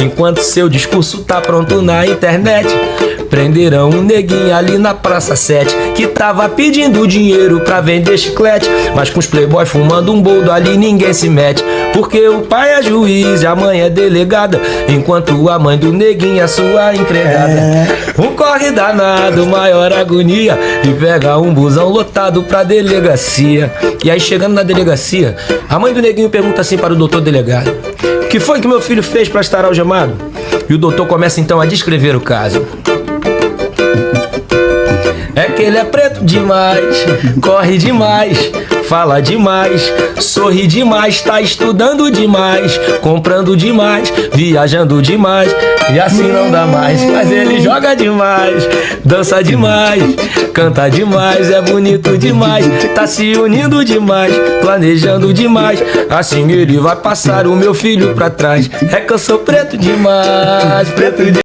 enquanto seu discurso tá pronto na internet. Prenderam um neguinho ali na Praça 7 que tava pedindo dinheiro pra vender chiclete, mas com os playboy fumando um boldo ali ninguém se mete, porque o pai é juiz e a mãe é delegada, enquanto a mãe do neguinho é sua empregada. Um corre danado, maior agonia, e pega um busão lotado pra delegacia. E aí chegando na delegacia, a mãe do neguinho pergunta assim para o doutor delegado: o que foi que meu filho fez pra estar algemado? E o doutor começa então a descrever o caso. É que ele é preto demais, corre demais, fala demais, sorri demais, tá estudando demais, comprando demais, viajando demais, e assim não dá mais. Mas ele joga demais, dança demais, canta demais, é bonito demais, tá se unindo demais, planejando demais, assim ele vai passar o meu filho pra trás. É que eu sou preto demais, preto demais.